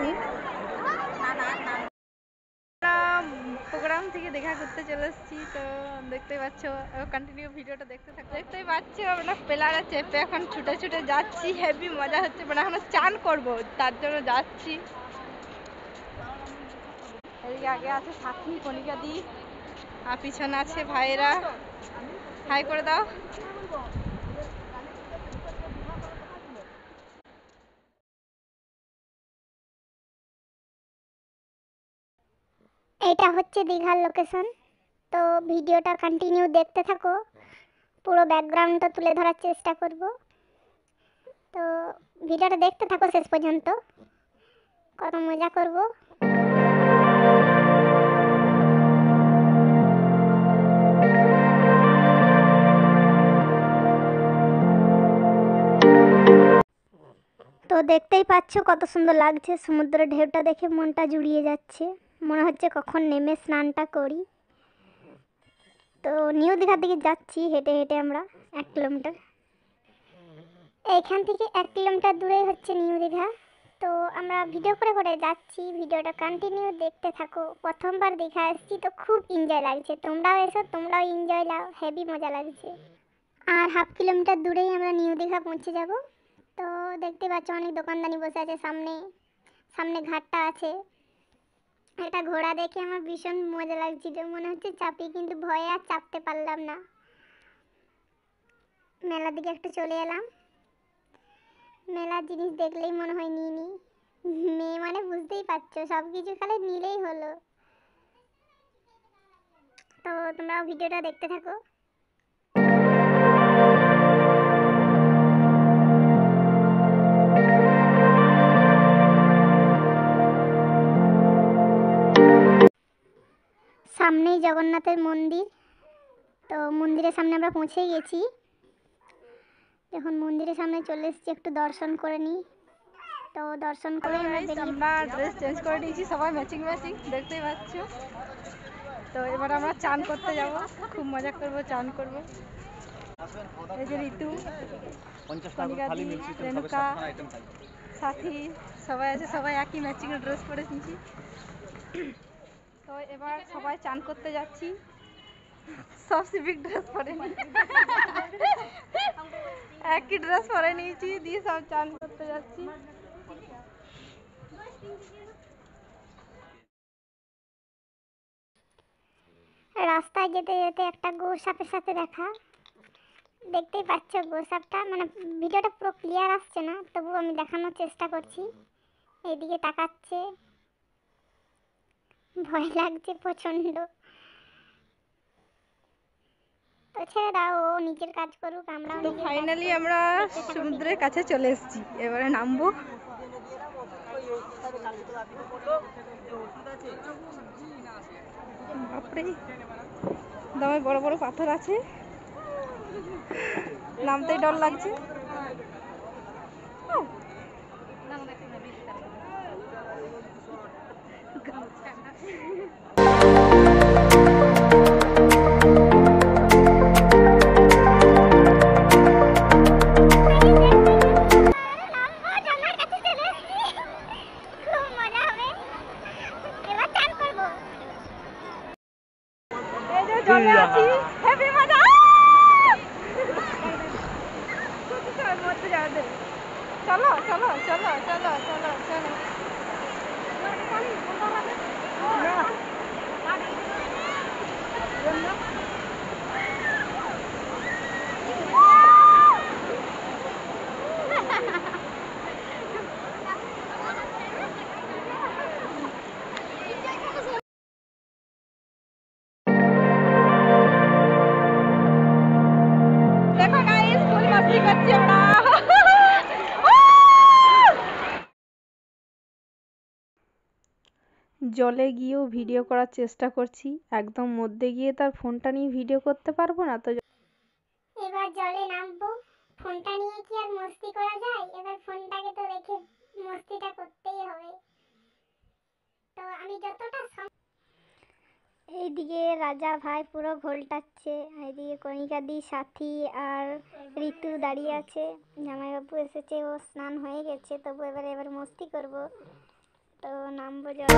দিন প্রোগ্রাম থেকে দেখা করতে চলে এসেছি। তো দেখতেই পাচ্ছ, কন্টিনিউ ভিডিওটা দেখতেই পাচ্ছ আমরা পেলারে চেপে এখন ছুটে ছুটে যাচ্ছি। হেভি মজা হচ্ছে, মানে এখন চান করব তার জন্য যাচ্ছি। এদিকে আগে আছে সাথী, কণিকা দি, আর পিছনে আছে ভাইরা। হাই করে দাও। এটা হচ্ছে দীঘার লোকেশন। তো ভিডিওটা কন্টিনিউ দেখতে থাকো, পুরো ব্যাকগ্রাউন্ডটা তুলে ধরার চেষ্টা করব। তো ভিডিওটা দেখতে থাকো শেষ পর্যন্ত, কত মজা করব। তো দেখতেই পাচ্ছ কত সুন্দর লাগছে, সমুদ্রের ঢেউটা দেখে মনটা জুড়িয়ে যাচ্ছে। মনে হচ্ছে কখন নেমে স্নানটা করি। তো নিউ দীঘার দিকে যাচ্ছি হেঁটে হেঁটে আমরা 1 কিলোমিটার। এইখান থেকে 1 কিলোমিটার দূরেই হচ্ছে নিউ দীঘা। তো আমরা ভিডিও করে করে যাচ্ছি, ভিডিওটা কন্টিনিউ দেখতে থাকো। প্রথমবার দীঘা এসেছি তো খুব এনজয় লাগছে, তোমরাও এসো, তোমরাও এনজয় নাও, হেভি মজা লাগছে। আর 1/2 কিলোমিটার দূরেই আমরা নিউ দীঘা পৌঁছে যাব। তো দেখতে পাচ্ছ অনেক দোকানদানি বসে আছে, সামনে সামনে ঘাটটা আছে। একটা ঘোড়া দেখে আমার ভীষণ মজা লাগছিল, মনে হচ্ছে চাপি, কিন্তু ভয়ে আর চাপতে পারলাম না। মেলার দিকে একটু চলে এলাম, মেলার জিনিস দেখলেই মনে হয় নিয়ে নিই। মেয়ে মানে বুঝতেই পারছো, সব কিছু খালি নিলেই হলো। তো তোমরাও ভিডিওটা দেখতে থাকো। সামনেই জগন্নাথের মন্দির। তো মন্দিরের সামনে আমরা পৌঁছে গেছি। এখন মন্দিরের সামনে চলে এসেছি, একটু দর্শন করে নিই। তো দর্শন করে আমরা ড্রেস চেঞ্জ করে নিয়েছি, সবাই ম্যাচিং ম্যাচিং, দেখতেই পাচ্ছ। তো এবার আমরা চান করতে যাব, খুব মজা করব, চান করব। এই যে ঋতু, কণিকা দি, রেণুকা, সাথী সবাই আছে, সবাই একই ম্যাচিং ড্রেস পরে নিয়েছি। তো এবার সবাই চান করতে যাচ্ছি, সব সিভিক ড্রেস পরে একই ড্রেস পরে নিয়েছি, দিয়ে সব চান করতে যাচ্ছি। রাস্তায় যেতে যেতে একটা গোসাপের সাথে দেখা। দেখতেই পাচ্ছ গোসাপটা, মানে ভিডিওটা পুরো ক্লিয়ার আসছে না, তবু আমি দেখানোর চেষ্টা করছি। এইদিকে তাকাচ্ছে, ভয় লাগছে প্রচন্ড। তো ছেড়ে দাও, ও নিজের কাজ করুক, আমরা তো ফাইনালি আমরা সমুদ্রের কাছে চলে এসেছি, এবারে নামবো। বাপরে, দমে বড় বড় পাথর আছে, নামতেই ডর লাগছে। জলে আছি, হেভি মজা। চলো চলো চলো চলো চলো চলো। দেখো গাইস, ফুল মস্তি করছি আমরা। জলে গিয়েও ভিডিও করার চেষ্টা করছি, একদম মধ্যে গিয়ে তার ফোনটা নিয়ে ভিডিও করতে পারবো না। তো এবার জলে নামবো, ফোনটা নিয়ে কি আর মস্তি করা যায়? এবার ফোনটাকে তো রেখে মস্তিটা করতেই হবে। তো আমি যতটা এইদিকে রাজা ভাই পুরো ঘোলটাচ্ছে, এইদিকে কণিকা দি, সাথী আর ঋতু দাঁড়িয়ে আছে। জামাইবাবু এসেছে, ও স্নান হয়ে গেছে, তবু এবার মস্তি করব। তো নামবো জল।